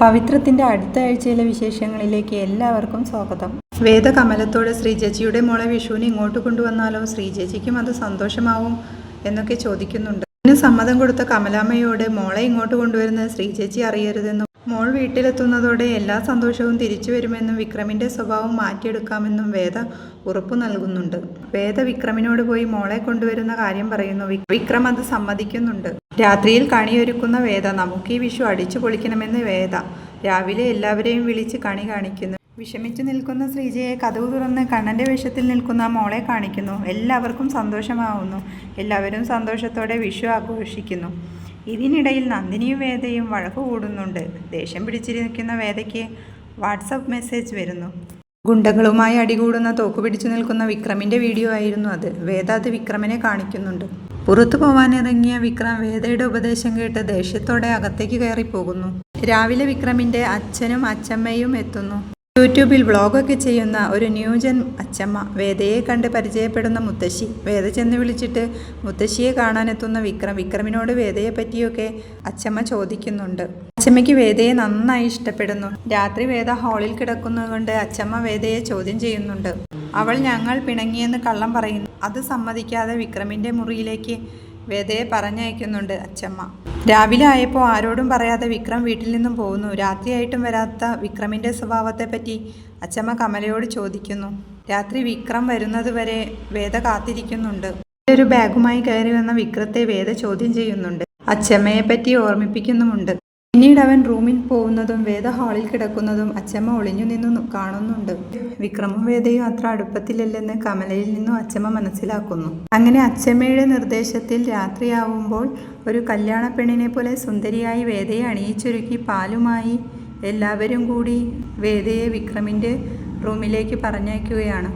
പവിത്രത്തിൻ്റെ അടുത്ത ആഴ്ചയിലെ വിശേഷങ്ങളിലേക്ക് എല്ലാവർക്കും സ്വാഗതം. വേദ കമലത്തോട് ശ്രീചേച്ചിയുടെ മോളെ വിഷുവിന് ഇങ്ങോട്ട് കൊണ്ടുവന്നാലോ, ശ്രീചേച്ചിക്കും അത് സന്തോഷമാവും എന്നൊക്കെ ചോദിക്കുന്നുണ്ട്. ഇതിന് സമ്മതം കൊടുത്ത കമലാമ്മയോട് മോളെ ഇങ്ങോട്ട് കൊണ്ടുവരുന്നത് ശ്രീചേച്ചി അറിയരുതെന്നും മോൾ വീട്ടിലെത്തുന്നതോടെ എല്ലാ സന്തോഷവും തിരിച്ചു വരുമെന്നും വിക്രമിൻ്റെ സ്വഭാവം മാറ്റിയെടുക്കാമെന്നും വേദ ഉറപ്പു നൽകുന്നുണ്ട്. വേദ വിക്രമിനോട് പോയി മോളെ കൊണ്ടുവരുന്ന കാര്യം പറയുന്നു. വിക്രം അത് സമ്മതിക്കുന്നുണ്ട്. രാത്രിയിൽ കണിയൊരുക്കുന്ന വേദ നമുക്ക് ഈ വിഷു അടിച്ചു പൊളിക്കണമെന്ന് വേദ രാവിലെ എല്ലാവരെയും വിളിച്ച് കണി കാണിക്കുന്നു. വിഷമിച്ചു നിൽക്കുന്ന ശ്രീജയെ കതവ് തുറന്ന് കണ്ണൻ്റെ വേഷത്തിൽ നിൽക്കുന്ന മോളെ കാണിക്കുന്നു. എല്ലാവർക്കും സന്തോഷമാവുന്നു. എല്ലാവരും സന്തോഷത്തോടെ വിഷു ആഘോഷിക്കുന്നു. ഇതിനിടയിൽ നന്ദിനിയും വേദയും വഴക്ക് കൂടുന്നുണ്ട്. ദേഷ്യം പിടിച്ചിരിക്കുന്ന വേദയ്ക്ക് വാട്സപ്പ് മെസ്സേജ് വരുന്നു. ഗുണ്ടകളുമായി അടികൂടുന്ന തോക്ക് പിടിച്ചു നിൽക്കുന്ന വിക്രമിൻ്റെ വീഡിയോ ആയിരുന്നു അത്. വേദ അത് വിക്രമിനെ കാണിക്കുന്നുണ്ട്. പുറത്തു പോവാനിറങ്ങിയ വിക്രം വേദയുടെ ഉപദേശം കേട്ട് ദേഷ്യത്തോടെ അകത്തേക്ക് കയറിപ്പോകുന്നു. രാവിലെ വിക്രമിൻ്റെ അച്ഛനും അച്ഛമ്മയും എത്തുന്നു. യൂട്യൂബിൽ വ്ളോഗൊക്കെ ചെയ്യുന്ന ഒരു ന്യൂജൻ അച്ഛമ്മ വേദയെ കണ്ട് പരിചയപ്പെടുന്ന മുത്തശ്ശി. വേദ ചെന്ന് വിളിച്ചിട്ട് മുത്തശ്ശിയെ കാണാനെത്തുന്ന വിക്രമിനോട് വേദയെ പറ്റിയൊക്കെ അച്ഛമ്മ ചോദിക്കുന്നുണ്ട്. അച്ഛമ്മയ്ക്ക് വേദയെ നന്നായി ഇഷ്ടപ്പെടുന്നു. രാത്രി വേദ ഹാളിൽ കിടക്കുന്നതുകൊണ്ട് അച്ഛമ്മ വേദയെ ചോദ്യം ചെയ്യുന്നുണ്ട്. അവൾ ഞങ്ങൾ പിണങ്ങിയെന്ന് കള്ളം പറയുന്നു. അത് സമ്മതിക്കാതെ വിക്രമിൻ്റെ മുറിയിലേക്ക് വേദയെ പറഞ്ഞയക്കുന്നുണ്ട് അച്ഛമ്മ. രാവിലെ ആയപ്പോൾ ആരോടും പറയാതെ വിക്രം വീട്ടിൽ നിന്നും പോകുന്നു. രാത്രിയായിട്ടും വരാത്ത വിക്രമിൻ്റെ സ്വഭാവത്തെപ്പറ്റി അച്ഛമ്മ കമലയോട് ചോദിക്കുന്നു. രാത്രി വിക്രം വരുന്നത് വരെ വേദ കാത്തിരിക്കുന്നുണ്ട്. ഒരു ബാഗുമായി കയറി വന്ന വിക്രത്തെ വേദ ചോദ്യം ചെയ്യുന്നുണ്ട്. അച്ഛമ്മയെപ്പറ്റി ഓർമ്മിപ്പിക്കുന്നുമുണ്ട്. പിന്നീട് അവൻ റൂമിൽ പോകുന്നതും വേദ ഹാളിൽ കിടക്കുന്നതും അച്ഛമ്മ ഒളിഞ്ഞു നിന്നു കാണുന്നുണ്ട്. വിക്രമും വേദയും അത്ര അടുപ്പത്തിലല്ലെന്ന് കമലയിൽ നിന്നും അച്ഛമ്മ മനസ്സിലാക്കുന്നു. അങ്ങനെ അച്ഛമ്മയുടെ നിർദ്ദേശത്തിൽ രാത്രിയാവുമ്പോൾ ഒരു കല്യാണ പെണ്ണിനെ പോലെ സുന്ദരിയായി വേദയെ അണിയിച്ചൊരുക്കി പാലുമായി എല്ലാവരും കൂടി വേദയെ വിക്രമിൻ്റെ റൂമിലേക്ക് പറഞ്ഞയക്കുകയാണ്.